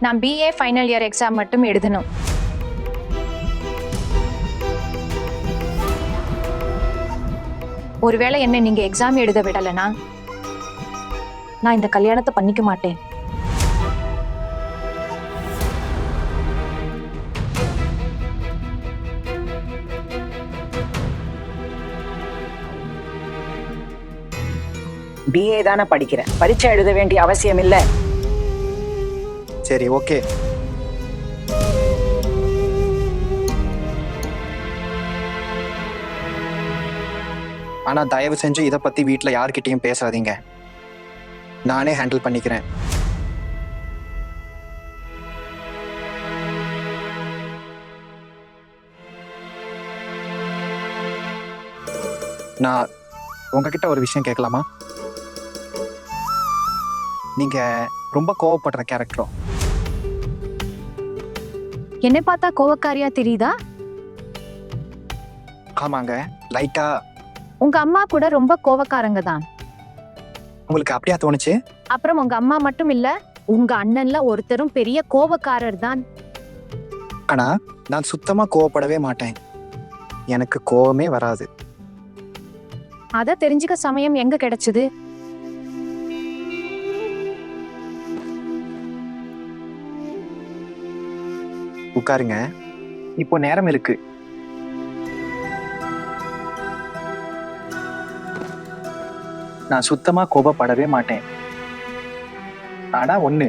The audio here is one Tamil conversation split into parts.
நான் BA ஃபைனல் இயர் எக்ஸாம் மட்டும் எழுதணும். ஒருவேளை என்ன நீங்க எக்ஸாம் எழுத விடலைன்னா நான் இந்த கல்யாணத்தை பண்ணிக்க மாட்டேன். BA தானே படிக்கிறேன், பரீட்சை எழுத வேண்டிய அவசியம் இல்லை. சரி, ஓகே. ஆனா தயவு செஞ்சு இதை பத்தி வீட்டில் யார்கிட்டயும் பேசாதீங்க. நானே ஹேண்டில் பண்ணிக்கிறேன். நான் உங்ககிட்ட ஒரு விஷயம் கேட்கலாமா? நீங்க ரொம்ப கோவப்படுற கேரக்டரோ? என்னை பார்த்தா கோவக்காரியா தெரியுதா? ஆமாங்க, லைட்டா. உங்க அம்மா கூட ரொம்ப கோவக்காரங்க தான். உங்களுக்கு அப்படியா தோணுச்சு? அப்புறம் உங்க அம்மா மட்டும் இல்ல, உங்க அண்ணன்ல ஒருத்தரும் பெரிய கோவக்காரர் தான். ஆனா நான் சுத்தமா கோவப்படவே மாட்டேன். எனக்கு கோவமே வராது. அத தெரிஞ்சுக்க சமயம் எங்க கிடைச்சது? உட்காருங்க, இப்போ நேரம் இருக்கு. நான் சுத்தமா கோபப்படவே மாட்டேன். ஆனா ஒண்ணு,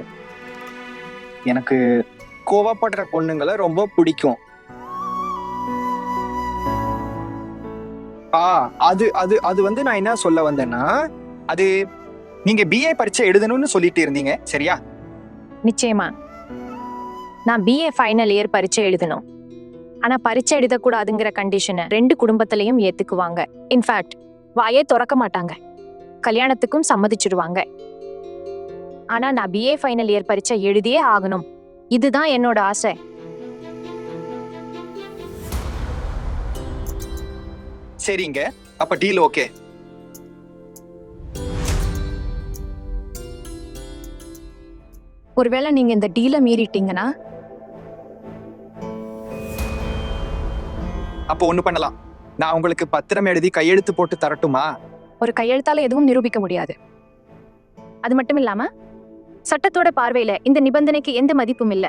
எனக்கு கோவப்படுற பொண்ணுங்களை ரொம்ப பிடிக்கும். அது அது அது வந்து நான் என்ன சொல்ல வந்தேன்னா, அது நீங்க BA பரீட்சை எழுதணும்னு சொல்லிட்டு இருந்தீங்க, சரியா? நிச்சயமா நான் BA ஃபைனல் இயர் பரீட்சை எழுதணும். ஆனா பரீட்சை எழுதக்கூடாதுங்கிற கண்டிஷனை 2 குடும்பத்திலையும் ஏத்துக்குவாங்க. இன்ஃபேக்ட் வாயே திறக்க மாட்டாங்க, கல்யாணத்துக்கும் சம்மதிச்சிடுவாங்க. ஆனா நான் BA ஃபைனல் இயர் பரீட்சை எழுதியே ஆகணும். இதுதான் என்னோட ஆசை. சரிங்க, அப்ப டீல் ஓகே. ஒருவேளை நீங்க இந்த டீலை மீறிட்டீங்கன்னா அப்போ ஒண்ணு பண்ணலாம். நான் உங்களுக்கு பத்திரம் எழுதி கையெழுத்து போட்டு தரட்டுமா? ஒரு கையெழுத்தால எதுவும் நிரூபிக்க முடியாது. அது மட்டும் இல்லாம சட்டத்தோட பார்வையில இந்த நிபந்தனைக்கு எந்த மதிப்பும் இல்ல.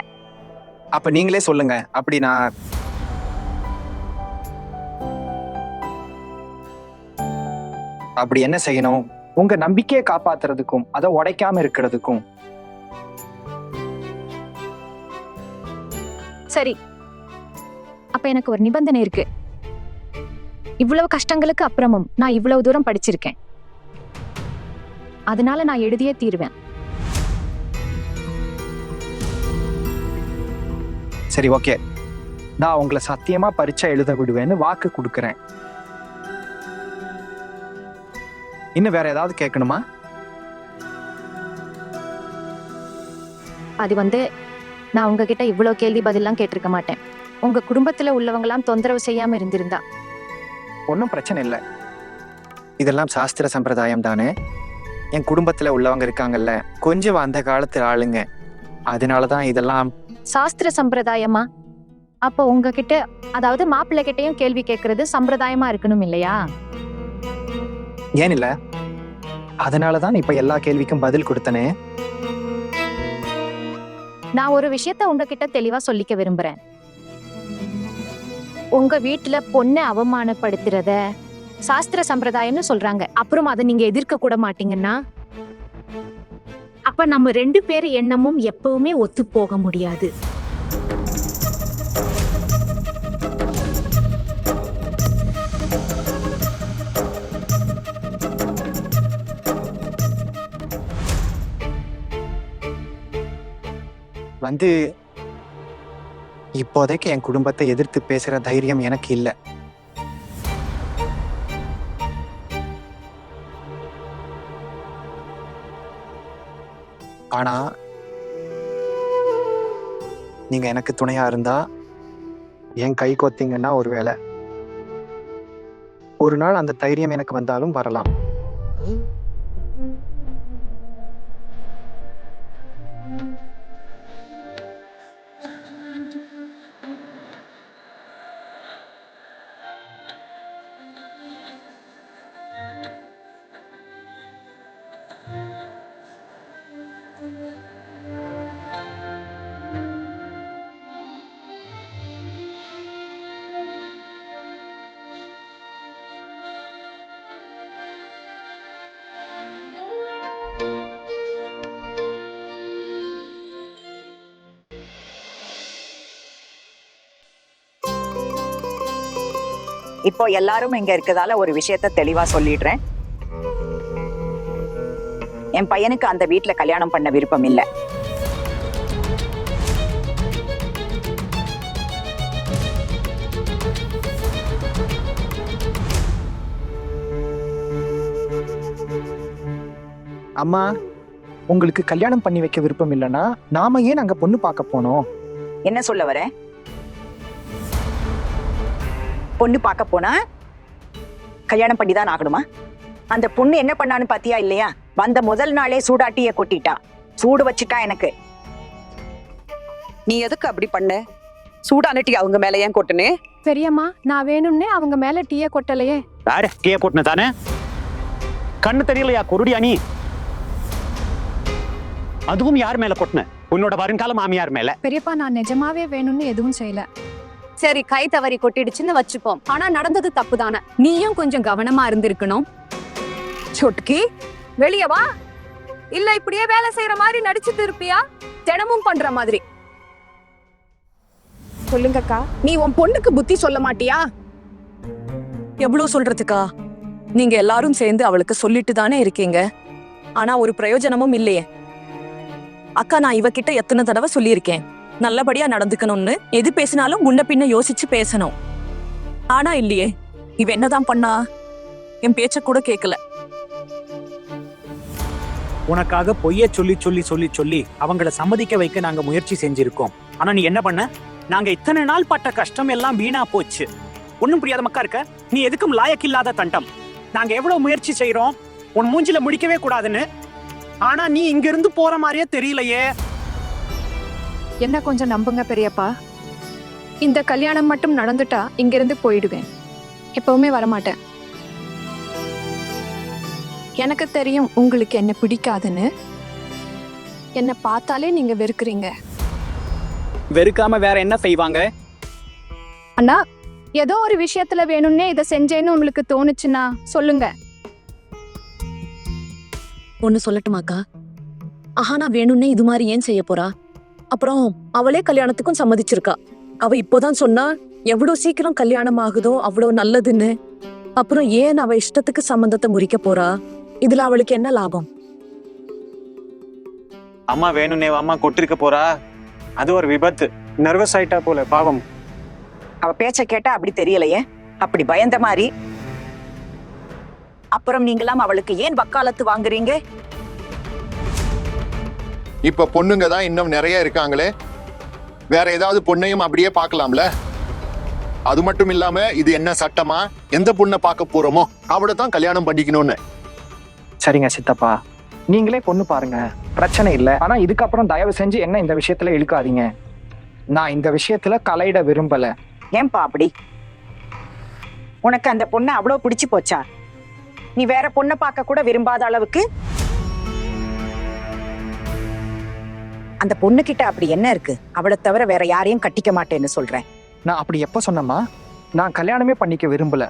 அப்ப நீங்களே சொல்லுங்க, அப்படி நான் அப்படி என்ன செய்யணும்? உங்க நம்பிக்கையை காப்பாத்துறதுக்கும் அதை உடைக்காம இருக்கிறதுக்கும். சரி, அப்ப எனக்கு ஒரு நிபந்தனை இருக்கு. இவ்வளவு கஷ்டங்களுக்கு அப்புறமும் நான் இவ்வளவு தூரம் படிச்சிருக்கேன், அதனால நான் எழுதியே தீருவேன். சரி, ஓகே. நான் உங்களை சத்தியமா பரீட்சை எழுத விடுவேன்னு வாக்கு கொடுக்கறேன். இன்னும் வேற ஏதாவது கேட்கணுமா? அது நான் உங்ககிட்ட இவ்வளவு கேள்வி பதிலாம் கேட்டிருக்க மாட்டேன். உங்க குடும்பத்துல உள்ளவங்களாம் தொந்தரவு செய்யாம இருந்திருந்தா. ஒன்றும் பிரச்சனை இல்லை. இதெல்லாம் சாஸ்திர சம்பிரதாயம் தானே. என் குடும்பத்துல உள்ளவங்க இருக்காங்கல்ல, கொஞ்சம் அந்த காலத்து ஆளுங்க, அதனாலதான் இதெல்லாம். சாஸ்திர சம்பிரதாயமா? அப்போ உங்ககிட்ட, அதாவது மாப்பிள்ளை கிட்டையும் கேள்வி கேட்கறது சம்பிரதாயமா இருக்கணும் இல்லையா? ஏன் இல்ல, அதனாலதான் இப்ப எல்லா கேள்விக்கும் பதில் கொடுத்தனே. நான் ஒரு விஷயத்த உங்ககிட்ட தெளிவா சொல்லிக்க விரும்புறேன். உங்க வீட்டுல பொண்ணை அவமானப்படுத்துறத சாஸ்திர சம்பிரதாயம்னு சொல்றாங்க. அப்புறம் அதை நீங்க எதிர்க்க கூட மாட்டீங்கன்னா அப்ப நம்ம 2 பேர் எண்ணமும் எப்பவுமே ஒத்து போக முடியாது. இப்போதைக்கு என் குடும்பத்தை எதிர்த்து பேசுற தைரியம் எனக்கு இல்ல. ஆனா நீங்க எனக்கு துணையா இருந்தா, என் கை கோத்தீங்கன்னா ஒருவேளை ஒரு நாள் அந்த தைரியம் எனக்கு வந்தாலும் வரலாம். இப்போ எல்லாரும் இங்க இருக்கதால ஒரு விஷயத்த தெளிவா சொல்லிடுறேன். என் பையனுக்கு அந்த வீட்ல கல்யாணம் பண்ண விருப்பம் இல்ல. அம்மா, உங்களுக்கு கல்யாணம் பண்ணி வைக்க விருப்பம் இல்லைன்னா நாம ஏன் அங்க பொண்ணு பார்க்க போனோம்? என்ன சொல்ல வர? பொண்ணு பார்க்க போனா கல்யாணம் பண்ணிதான் ஆகணுமா? அந்த பொண்ணு என்ன பண்ணான்னு பாத்தியா இல்லையா? வந்த முதல் நாளே சூடாட்டிய கொட்டிட்டா, சூடு வச்சுட்டா எனக்கு. நீ எதுக்கு அப்படி பண்ண? சூடான டீ அவங்க மேல ஏன் கொட்டுனே? பெரியம்மா, நான் வேணும்னே அவங்க மேல டீய கொட்டலையே. யாரு டீய கொட்டின தானே? கண்ணு தெரியலையா குருடியா நீ? அதுவும் யார் மேல கொட்டின? உன்னோட வருங்கால மாமியார் மேல. பெரியப்பா, நான் நிஜமாவே வேணும்னு எதுவும் செய்யல. சரி, கை தவறி கொட்டிடுச்சுன்னு வச்சுப்போம். ஆனா நடந்தது தப்பு தானே. நீயும் கொஞ்சம் கவனமா இருந்திருக்கணும். சொட்கி, வெளிய வா. இல்ல இப்படியே வேலை செய்யற மாதிரி நடிச்சுட்டு இருப்பியா? தினமும் பண்ற மாதிரி. சொல்லுங்கக்கா, நீ உன் பொண்ணுக்கு புத்தி சொல்ல மாட்டியா? எவ்வளவு சொல்றதுக்கா? நீங்க எல்லாரும் சேர்ந்து அவளுக்கு சொல்லிட்டு தானே இருக்கீங்க. ஆனா ஒரு பிரயோஜனமும் இல்லையே. அக்கா, நான் இவகிட்ட எத்தனை தடவை சொல்லியிருக்கேன், நல்லபடியா நடந்துக்கணும்னு. எது பேசினாலும் முன்ன பின்ன யோசிச்சு பேசணும். ஆனா இல்லையே, இவ என்னதான் பண்ணா? என் பேச்ச கூட கேட்கல. உனக்காக பொய்ய சொல்லி சொல்லி சொல்லி சொல்லி அவங்கள சம்மதிக்க வைக்க நாங்க முயற்சி செஞ்சிருக்கோம். ஆனா நீ என்ன பண்ண? நாங்க இத்தனை நாள் பட்ட கஷ்டம் எல்லாம் வீணா போச்சு. ஒன்னும் புரியாத மக்கா இருக்க. நீ எதுக்கும் லாயக்கில்லாத தண்டம். நாங்க எவ்வளவு முயற்சி செய்யறோம் உன் மூஞ்சில முடிக்கவே கூடாதுன்னு. ஆனா நீ இங்க இருந்து போற மாதிரியே தெரியலையே. என்ன கொஞ்சம் நம்புங்க பெரியப்பா. இந்த கல்யாணம் மட்டும் நடந்துட்டா இங்கிருந்து போயிடுவேன். எப்பவுமே வரமாட்டேன். எனக்கு தெரியும் உங்களுக்கு என்ன பிடிக்காதுன்னு. என்ன பார்த்தாலே நீங்க வெறுக்கிறீங்க. வெறுக்காம வேற என்ன செய்வாங்க? அண்ணா, ஏதோ ஒரு விஷயத்துல வேணும்னே இதை செஞ்சேன்னு உங்களுக்கு தோணுச்சுன்னா சொல்லுங்க. ஒண்ணு சொல்லட்டுமாக்கா? ஆஹானா வேணும்னே இது மாதிரி ஏன் செய்ய போறா? அப்புறம் அவளே கல்யாணத்துக்கும் சம்மதிச்சிருக்கா. அவ இப்போதான் சொன்னா எவ்வளவு சீக்கிரம் கல்யாணம் ஆகுதோ அவ்வளவு நல்லதுன்னு. அப்புறம் ஏன் அவ இஷ்டத்துக்கு சம்பந்தத்தை முறிக்க போறா? இதுல அவளுக்கு என்ன லாபம்? அம்மா வேணும்னே அம்மா கொட்டிருக்க போறா. அது ஒரு விபத்து. நர்வஸ் ஆயிட்டா போல, பாவம். அவ பேச்ச கேட்டா அப்படி தெரியலையே, அப்படி பயந்த மாதிரி. அப்புறம் நீங்களாம் அவளுக்கு ஏன் வக்காலத்து வாங்குறீங்க? இப்ப பொண்ணுங்க தான் இன்னும் நிறைய இருக்காங்களே, வேற ஏதாவது பொண்ணையும் அப்படியே பார்க்கலாம்ல. அது மட்டும் இல்லாம இது என்ன சட்டமா? எந்த பொண்ணை பார்க்க போறோமோ அவளை தான் கல்யாணம் பண்ணிக்கணும்னு. சரிங்க சித்தப்பா, நீங்களே பொண்ணு பாருங்க, பிரச்சனை இல்லை. ஆனா இதுக்கப்புறம் தயவு செஞ்சு என்ன இந்த விஷயத்துல இழுக்காதீங்க. நான் இந்த விஷயத்துல தலையிட விரும்பல. ஏன்பா அப்படி? உனக்கு அந்த பொண்ணை அவ்வளவு பிடிச்சு போச்சா? நீ வேற பொண்ணை பார்க்க கூட விரும்பாத அளவுக்கு? அந்த பொண்ணு கிட்ட அப்படி என்ன இருக்கு? அவளை தவிர வேற யாரையும் கட்டிக்க மாட்டேன்னு சொல்றேன். நான் அப்படி எப்ப சொன்னேம்மா? நான் கல்யாணமே பண்ணிக்க விரும்பல.